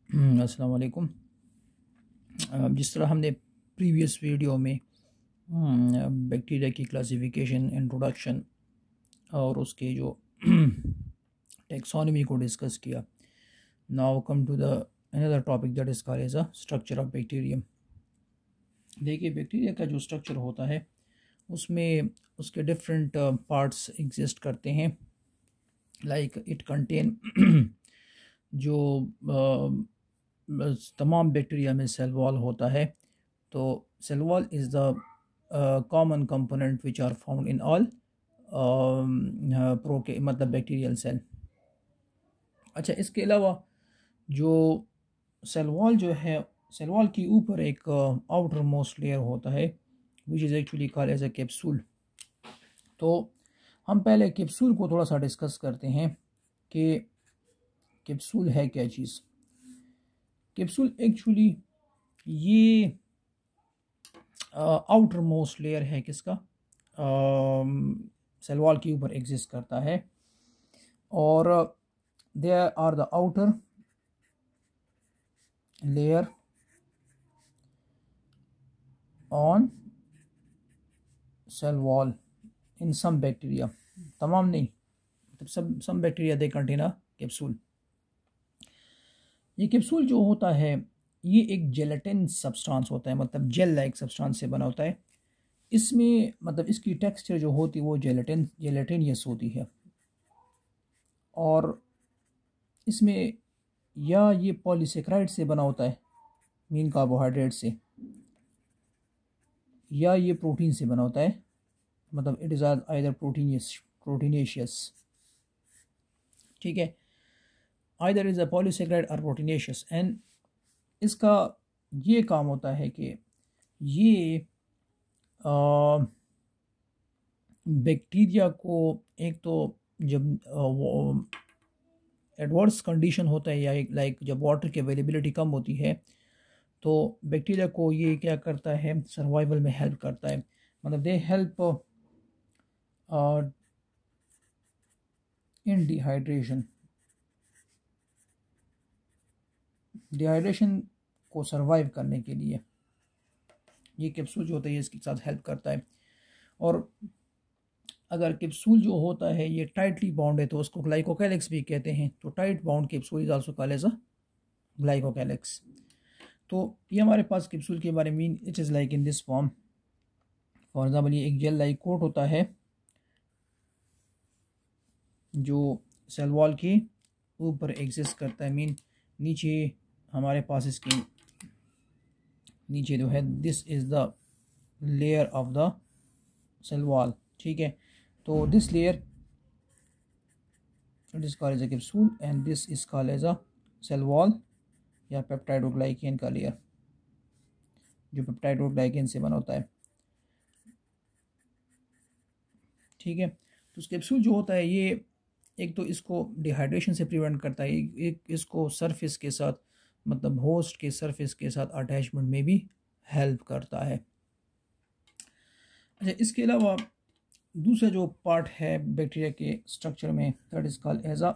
अस्सलाम वालेकुम। जिस तरह हमने प्रीवियस वीडियो में बैक्टीरिया की क्लासिफिकेशन, इंट्रोडक्शन और उसके जो टेक्सोनॉमी को डिस्कस किया, now come to the another topic that is called as a structure of bacterium. देखिए, बैक्टीरिया का जो स्ट्रक्चर होता है उसमें उसके डिफरेंट पार्ट्स एग्जिस्ट करते हैं। लाइक इट कंटेन जो तमाम बैक्टीरिया में सेल वॉल होता है। तो cell wall is the common component which are found in all प्रोके मतलब बैक्टीरियल सेल। अच्छा, इसके अलावा जो सेल वॉल जो है, सेल वॉल के ऊपर एक आउटर मोस्ट लेयर होता है which is actually called as a capsule. तो हम पहले कैप्सूल को थोड़ा सा डिस्कस करते हैं कि कैप्सूल है क्या चीज़। कैप्सूल एक्चुअली ये आउटर मोस्ट लेयर है किसका, सेल वॉल के ऊपर एग्जिस्ट करता है। और there are the outer layer on cell wall in some bacteria, तमाम नहीं, मतलब some bacteria they contain a capsule. ये कैप्सूल जो होता है ये एक जेलेटिन सब्सटेंस होता है, मतलब जेल लाइक सब्सटेंस से बना होता है। इसमें मतलब इसकी टेक्सचर जो होती है वो जेलेटिनियस होती है। और इसमें या ये पॉलीसेक्राइड से बना होता है, मीन कार्बोहाइड्रेट से, या ये प्रोटीन से बना होता है, मतलब इट इज़ आइदर प्रोटीनेशियस। ठीक है, आइदर इज़ अ पॉलीसेक्राइड और प्रोटीनेशियस। एंड इसका ये काम होता है कि ये बैक्टीरिया को एक तो जब वो एडवर्स कंडीशन होता है या लाइक जब वाटर की अवेलेबिलिटी कम होती है तो बैक्टीरिया को ये क्या करता है, सर्वाइवल में हेल्प करता है। मतलब दे हेल्प इन डिहाइड्रेशन को सर्वाइव करने के लिए ये कैप्सूल जो होता है ये इसके साथ हेल्प करता है। और अगर कैप्सूल जो होता है ये टाइटली बाउंड है तो उसको ग्लाइकोकैलिक्स भी कहते हैं। तो tight bound capsule is also called as a glycocalyx. तो ये हमारे पास कैप्सूल के बारे में it is like in this form. For example ये एक जेल लाइक कोट होता है जो सेल वॉल के ऊपर एग्जिस्ट करता है। मीन नीचे हमारे पास इसके नीचे जो है this is the layer of the cell wall. ठीक है, तो this layer it is called as a capsule and this is called as a cell wall या पेप्टाइडोग्लाइकेन का लेयर जो पेप्टाइडोग्लाइकेन से बना होता है। ठीक है, तो कैप्सूल जो होता है ये एक तो इसको डिहाइड्रेशन से प्रिवेंट करता है, एक इसको सरफेस के साथ मतलब होस्ट के सरफेस के साथ अटैचमेंट में भी हेल्प करता है। अच्छा, इसके अलावा दूसरा जो पार्ट है बैक्टीरिया के स्ट्रक्चर में that is called as a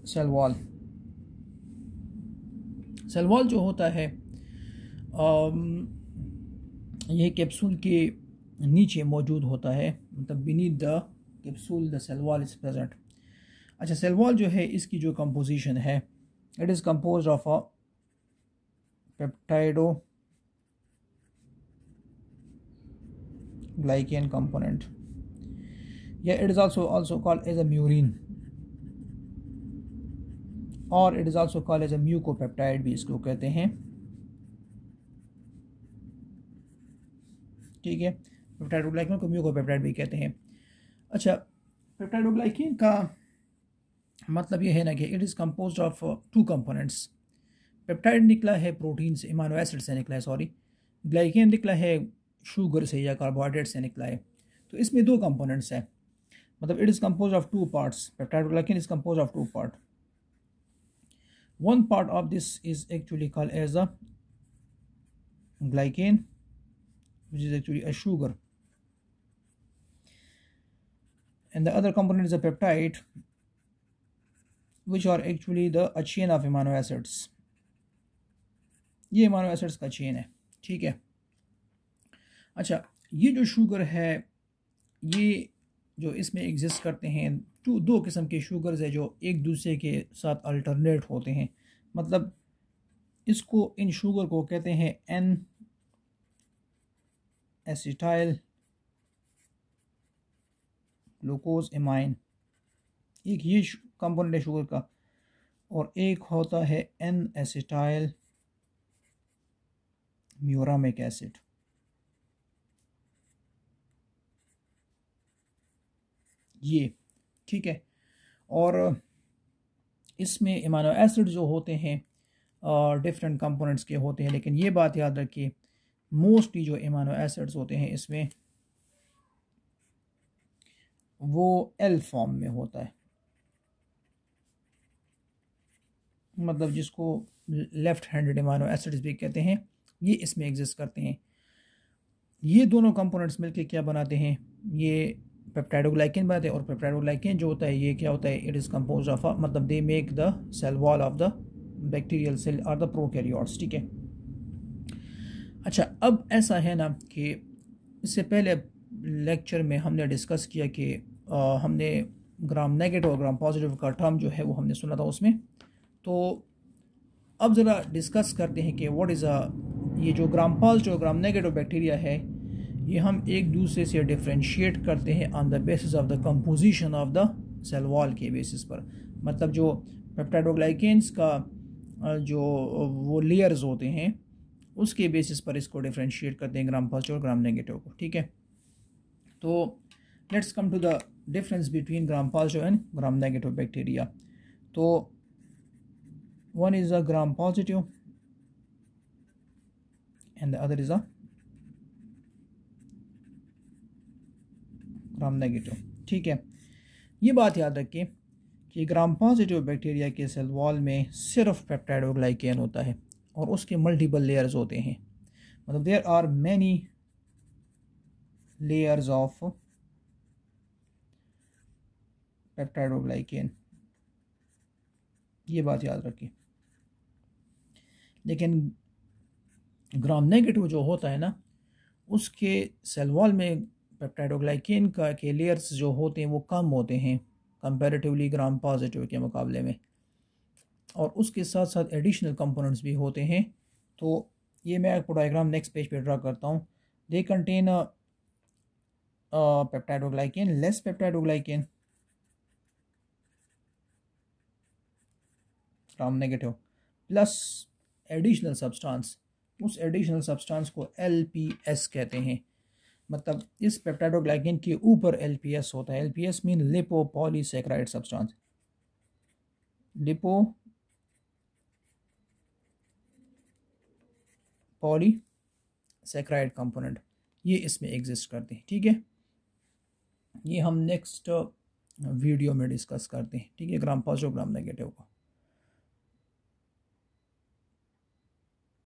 cell wall. Cell wall जो होता है ये कैप्सूल के नीचे मौजूद होता है, मतलब beneath the capsule the cell wall is present. अच्छा, सेल वॉल जो है इसकी जो कंपोजिशन है it is composed of a पेप्टाइडो glycan component, yeah, it is also called as a murine or it is also called as a mucopeptide भी इसको कहते हैं। ठीक है, पेप्टाइडोग्लाइकेन को म्यूकोपेप्टाइड भी कहते हैं। अच्छा, पेप्टाइडोग्लाइकेन का मतलब ये है ना कि it is composed of two components. Peptide निकला है प्रोटीन से, इमाइनो एसिड से निकला है, सॉरी, ग्लाइकेन निकला है शुगर से या कार्बोहाइड्रेट से निकला है। तो इसमें दो कंपोनेंट्स हैं, मतलब it is compose of two parts. Peptidoglycan is compose of two part. one part of this is actually called as a glycan, which is actually a sugar, and the other component is a peptide which are actually the a chain of amino acids. ये amino acids का chain है, ठीक है। अच्छा, ये जो sugar है, ये जो इसमें एग्जिस्ट करते हैं, दो किस्म के शुगर्स है जो एक दूसरे के साथ अल्टरनेट होते हैं। मतलब इसको, इन शुगर को कहते हैं एन एसिटाइल ग्लूकोज एमाइन। एक ये कंपोनेंट है शुगर का, और एक होता है एन एसिटाइल म्यूरामिक एसिड। ये ठीक है। और इसमें अमीनो एसिड जो होते हैं डिफरेंट कंपोनेंट्स के होते हैं, लेकिन ये बात याद रखिए मोस्टली जो अमीनो एसिड्स होते हैं इसमें वो एल फॉर्म में होता है, मतलब जिसको लेफ्ट हैंडेड अमीनो एसिड्स भी कहते हैं, ये इसमें एग्जिस्ट करते हैं। ये दोनों कंपोनेंट्स मिलके क्या बनाते हैं, ये पेप्टाइडोग्लाइकेन बनाते हैं। और पेप्टाइडोग्लाइकेन जो होता है ये क्या होता है, इट इज़ कंपोज ऑफ, मतलब they make the cell wall of the bacterial cell और द प्रोकैरियोट्स, ठीक है। अच्छा, अब ऐसा है ना कि इससे पहले लेक्चर में हमने डिस्कस किया कि हमने ग्राम नेगेटिव और ग्राम पॉजिटिव का टर्म जो है वो हमने सुना था उसमें। तो अब ज़रा डिस्कस करते हैं कि व्हाट इज़ ये जो ग्राम पॉजिटिव और ग्राम नेगेटिव बैक्टीरिया है, ये हम एक दूसरे से डिफ्रेंशिएट करते हैं on the basis of the composition of the cell wall के बेसिस पर। मतलब जो पेप्टाइडोग्लाइकेन्स का जो वो लेयर्स होते हैं उसके बेसिस पर इसको डिफ्रेंशिएट करते हैं, ग्राम पॉजिटिव और ग्राम नेगेटिव को, ठीक है। तो let's come to the difference between gram positive and gram negative bacteria. तो one is a gram positive and the other is a gram negative, ठीक है। ये बात याद रखिए कि ग्राम पॉजिटिव बैक्टीरिया के सेल वॉल में सिर्फ पेप्टाइडोग्लाइकेन होता है और उसके मल्टीपल लेयर्स होते हैं। मतलब there are many layers of peptidoglycan, ये बात याद रखिए। लेकिन ग्राम नेगेटिव जो होता है ना, उसके सेल वॉल में पेप्टाइडोग्लाइकेन का के लेयर्स जो होते हैं वो कम होते हैं कंपैरेटिवली ग्राम पॉजिटिव के मुकाबले में, और उसके साथ साथ एडिशनल कंपोनेंट्स भी होते हैं। तो ये मैं आपको डायग्राम नेक्स्ट पेज पे ड्रा करता हूँ। They contain peptidoglycan, less peptidoglycan, gram negative, plus additional substance. उस एडिशनल सब्सटेंस को LPS कहते हैं। मतलब इस पेप्टाइडोग्लाइकेन के ऊपर LPS होता है। LPS mean lipopolysaccharide substance, lipo polysaccharide component, ये इसमें एग्जिस्ट करते हैं, ठीक है। ये हम नेक्स्ट वीडियो में डिस्कस करते हैं, ठीक है, ग्राम पॉजिटिव ग्राम नेगेटिव को।